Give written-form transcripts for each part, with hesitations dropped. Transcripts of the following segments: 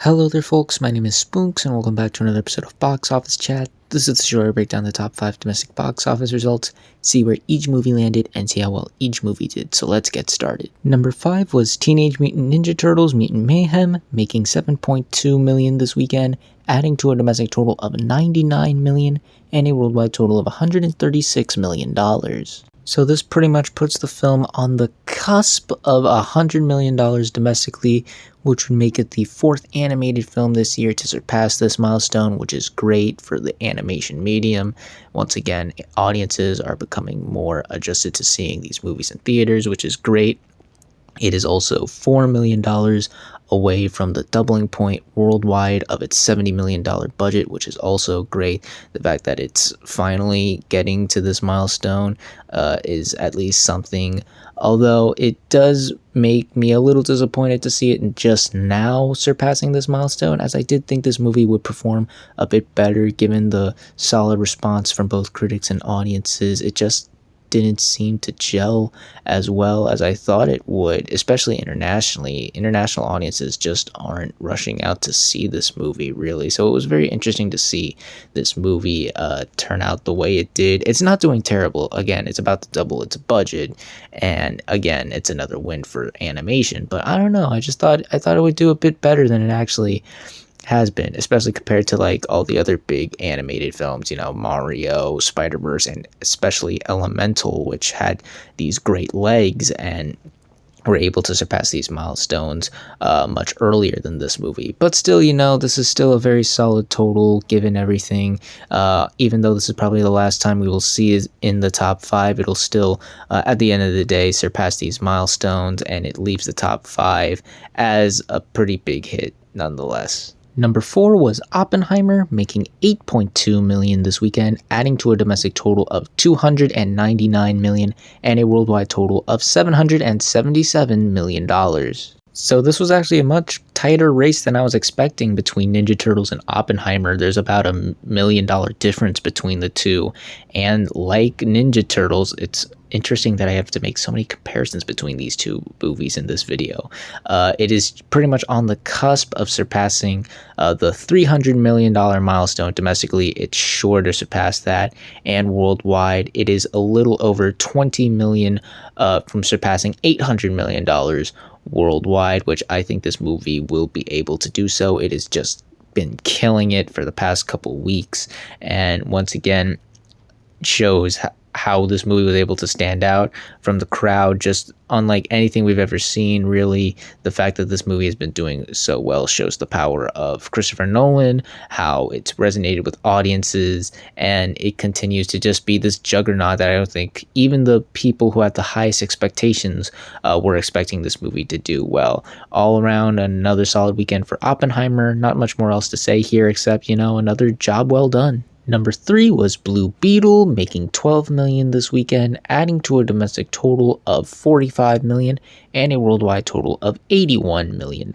Hello there folks, my name is Spoonks and welcome back to another episode of Box Office Chat. This is the show where I break down the top 5 domestic box office results, see where each movie landed, and see how well each movie did, so let's get started. Number 5 was Teenage Mutant Ninja Turtles Mutant Mayhem, making $7.2 million this weekend, adding to a domestic total of $99 million and a worldwide total of $136 million. So this pretty much puts the film on the cusp of $100 million domestically, which would make it the 4th animated film this year to surpass this milestone, which is great for the animation medium. Once again, audiences are becoming more adjusted to seeing these movies in theaters, which is great. It is also $4 million away from the doubling point worldwide of its $70 million budget, which is also great. The fact that it's finally getting to this milestone is at least something, although it does make me a little disappointed to see it just now surpassing this milestone, as I did think this movie would perform a bit better given the solid response from both critics and audiences. It just didn't seem to gel as well as I thought it would, especially internationally. International audiences just aren't rushing out to see this movie, really. So it was very interesting to see this movie turn out the way it did. It's not doing terrible. Again, it's about to double its budget, and again, it's another win for animation. But I don't know. I thought it would do a bit better than it actually has been, especially compared to like all the other big animated films, Mario, Spider-Verse, and especially Elemental, which had these great legs and were able to surpass these milestones much earlier than this movie. But still, this is still a very solid total given everything. Even though this is probably the last time we will see it in the top 5, it'll still, at the end of the day, surpass these milestones, and it leaves the top 5 as a pretty big hit nonetheless. Number 4 was Oppenheimer, making $8.2 million this weekend, adding to a domestic total of $299 million and a worldwide total of $777 million. So this was actually a much tighter race than I was expecting between Ninja Turtles and Oppenheimer. There's about $1 million difference between the two. And like Ninja Turtles, it's interesting that I have to make so many comparisons between these two movies in this video. It is pretty much on the cusp of surpassing the $300 million milestone. Domestically, it's sure to surpass that. And worldwide, it is a little over $20 million from surpassing $800 million worldwide, which I think this movie will be able to do so. It has just been killing it for the past couple weeks, and once again shows how this movie was able to stand out from the crowd, just unlike anything we've ever seen. Really, the fact that this movie has been doing so well shows the power of Christopher Nolan, how it's resonated with audiences, and it continues to just be this juggernaut that I don't think even the people who had the highest expectations were expecting this movie to do well. All around, another solid weekend for Oppenheimer. Not much more else to say here except, another job well done. Number 3 was Blue Beetle, making $12 million this weekend, adding to a domestic total of $45 million and a worldwide total of $81 million.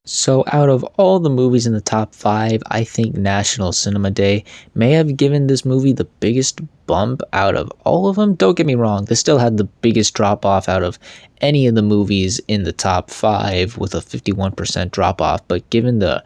So out of all the movies in the top 5, I think National Cinema Day may have given this movie the biggest bump out of all of them. Don't get me wrong, this still had the biggest drop off out of any of the movies in the top 5 with a 51% drop off, but given the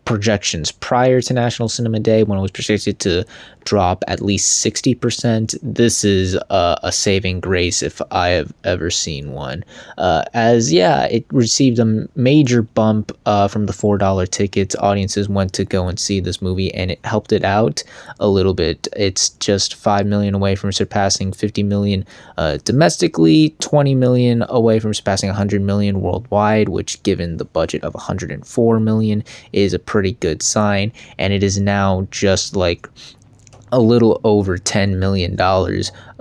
projections prior to National Cinema Day, when it was projected to drop at least 60%, this is a saving grace if I have ever seen one. It received a major bump from the $4 tickets. Audiences went to go and see this movie, and it helped it out a little bit. It's just $5 million away from surpassing $50 million domestically, $20 million away from surpassing $100 million worldwide, which, given the budget of $104 million, is a pretty good sign. And it is now just like a little over $10 million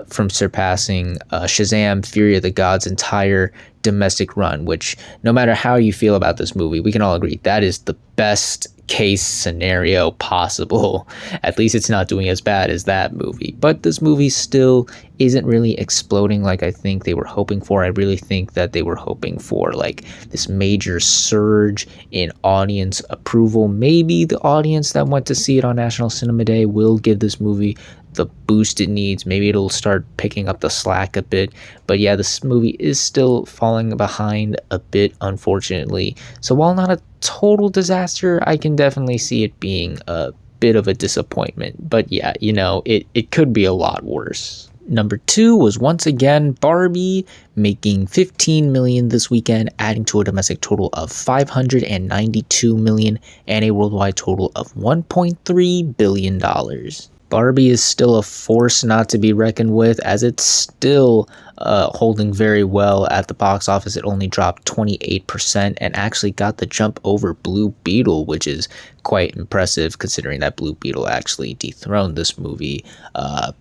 from surpassing Shazam! Fury of the Gods' entire domestic run, which, no matter how you feel about this movie, we can all agree that is the best case scenario possible. At least it's not doing as bad as that movie. But this movie still isn't really exploding like I think they were hoping for. I really think that they were hoping for like this major surge in audience approval. Maybe the audience that went to see it on National Cinema Day will give this movie the boost it needs. Maybe it'll start picking up the slack a bit. But yeah, this movie is still falling behind a bit, unfortunately. So while not a total disaster, I can definitely see it being a bit of a disappointment. But yeah, it could be a lot worse. Number 2 was once again Barbie, making 15 million this weekend, adding to a domestic total of 592 million and a worldwide total of 1.3 billion dollars. Barbie is still a force not to be reckoned with, as it's still holding very well at the box office. It only dropped 28% and actually got the jump over Blue Beetle, which is quite impressive considering that Blue Beetle actually dethroned this movie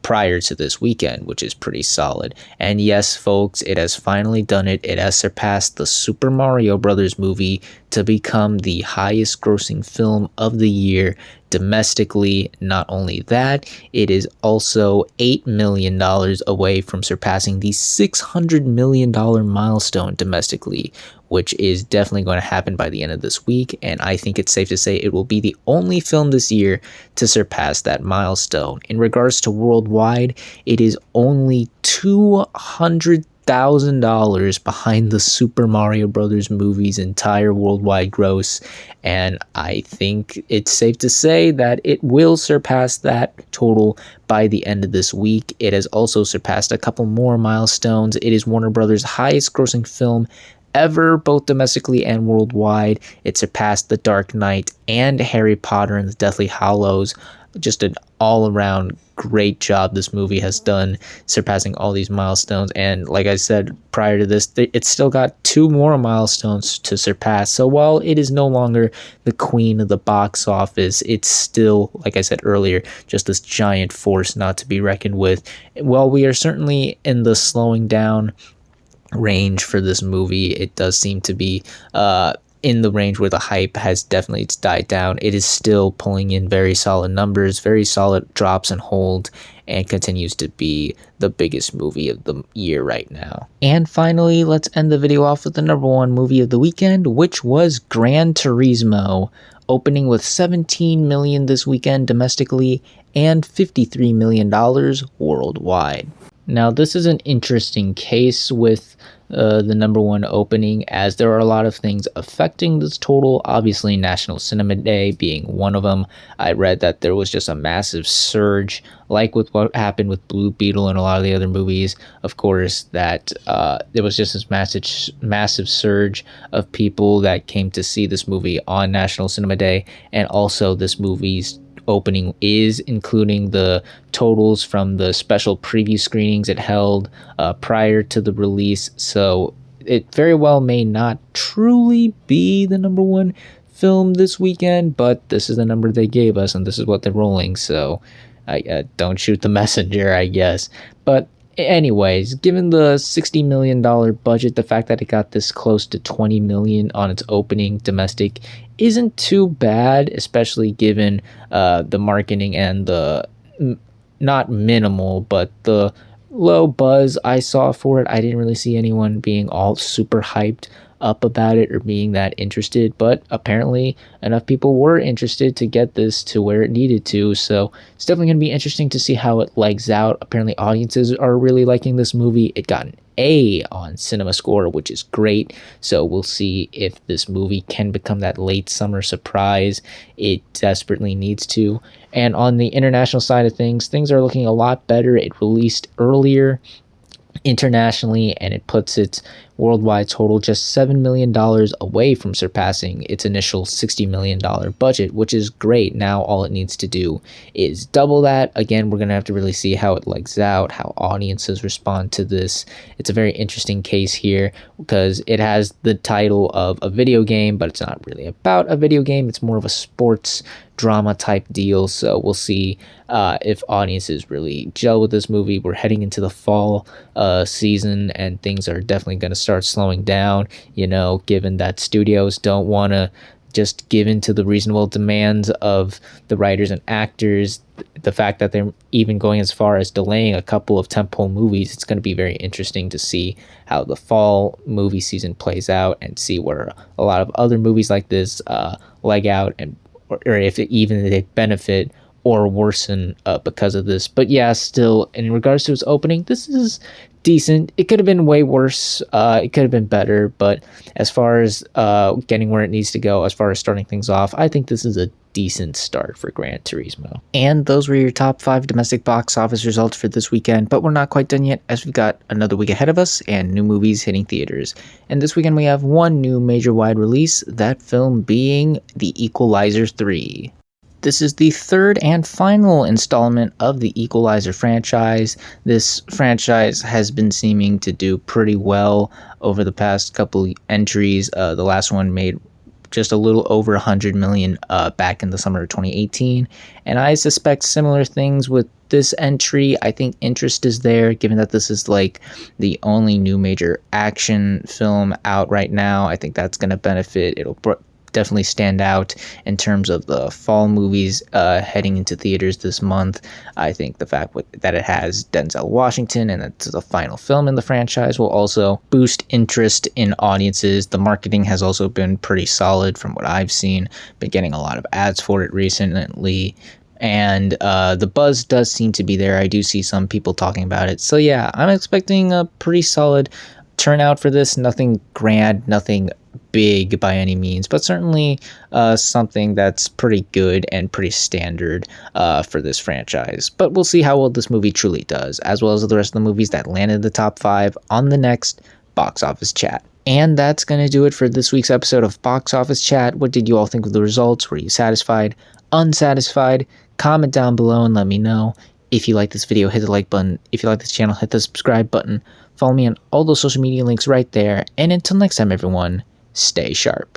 prior to this weekend, which is pretty solid. And yes, folks, it has finally done it. It has surpassed the Super Mario Brothers movie to become the highest grossing film of the year domestically. Not only that, it is also $8 million away from surpassing the $600 million milestone domestically, which is definitely going to happen by the end of this week. And I think it's safe to say it will be the only film this year to surpass that milestone. In regards to worldwide, it is only $200,000 behind the Super Mario Brothers movie's entire worldwide gross, and I think it's safe to say that it will surpass that total by the end of this week. It has also surpassed a couple more milestones. It is Warner Brothers' highest grossing film ever, both domestically and worldwide. It surpassed The Dark Knight and Harry Potter and the Deathly Hallows. Just an all-around great job this movie has done, surpassing all these milestones. And like I said prior to this, it's still got 2 more milestones to surpass. So while it is no longer the queen of the box office, it's still, like I said earlier, just this giant force not to be reckoned with. While we are certainly in the slowing down range for this movie, it does seem to be in the range where the hype has definitely died down. It is still pulling in very solid numbers, very solid drops and hold, and continues to be the biggest movie of the year right now. And finally, let's end the video off with the number 1 movie of the weekend, which was Gran Turismo, opening with 17 million this weekend domestically and $53 million worldwide. Now, this is an interesting case with the number 1 opening, as there are a lot of things affecting this total. Obviously, National Cinema Day being one of them. I read that there was just a massive surge, like with what happened with Blue Beetle and a lot of the other movies. Of course, that there was just this massive surge of people that came to see this movie on National Cinema Day, and also this movie's opening is including the totals from the special preview screenings it held prior to the release. So it very well may not truly be the number 1 film this weekend, but this is the number they gave us and this is what they're rolling. So I don't shoot the messenger, I guess. But anyways, given the $60 million budget, the fact that it got this close to $20 million on its opening domestic isn't too bad, especially given the marketing and the not minimal, but the low buzz I saw for it. I didn't really see anyone being all super hyped up about it or being that interested, but apparently enough people were interested to get this to where it needed to. So it's definitely going to be interesting to see how it legs out. Apparently audiences are really liking this movie. It got an A on Cinema Score, which is great. So we'll see if this movie can become that late summer surprise it desperately needs to. And on the international side of things, things are looking a lot better. It released earlier internationally, and it puts its worldwide total just $7 million away from surpassing its initial $60 million budget, which is great. Now all it needs to do is double that. Again, we're going to have to really see how it legs out, how audiences respond to this. It's a very interesting case here because it has the title of a video game, but it's not really about a video game. It's more of a sports drama type deal. So we'll see if audiences really gel with this movie. We're heading into the fall season, and things are definitely going to start slowing down, given that studios don't want to just give in to the reasonable demands of the writers and actors. The fact that they're even going as far as delaying a couple of tentpole movies, it's going to be very interesting to see how the fall movie season plays out and see where a lot of other movies like this leg out, and or if they benefit or worsen because of this. But yeah, still, in regards to its opening, this is decent. It could have been way worse. It could have been better. But as far as getting where it needs to go, as far as starting things off, I think this is a decent start for Gran Turismo. And those were your top 5 domestic box office results for this weekend, but we're not quite done yet, as we've got another week ahead of us and new movies hitting theaters. And this weekend we have one new major wide release, that film being The Equalizer 3. This is the third and final installment of the Equalizer franchise. This franchise has been seeming to do pretty well over the past couple entries. The last one made just a little over 100 million back in the summer of 2018, and I suspect similar things with this entry. I think interest is there, given that this is like the only new major action film out right now. I think that's going to benefit. It'll definitely stand out in terms of the fall movies heading into theaters this month. I think the fact that it has Denzel Washington and it's the final film in the franchise will also boost interest in audiences. The marketing has also been pretty solid from what I've seen. Been getting a lot of ads for it recently. And the buzz does seem to be there. I do see some people talking about it. So yeah, I'm expecting a pretty solid turnout for this. Nothing grand, nothing big by any means, but certainly something that's pretty good and pretty standard for this franchise. But we'll see how well this movie truly does, as well as the rest of the movies that landed in the top 5 on the next Box Office Chat. And that's going to do it for this week's episode of Box Office Chat. What did you all think of the results? Were you satisfied? Unsatisfied? Comment down below and let me know. If you like this video, hit the like button. If you like this channel, hit the subscribe button. Follow me on all those social media links right there. And until next time, everyone, stay sharp.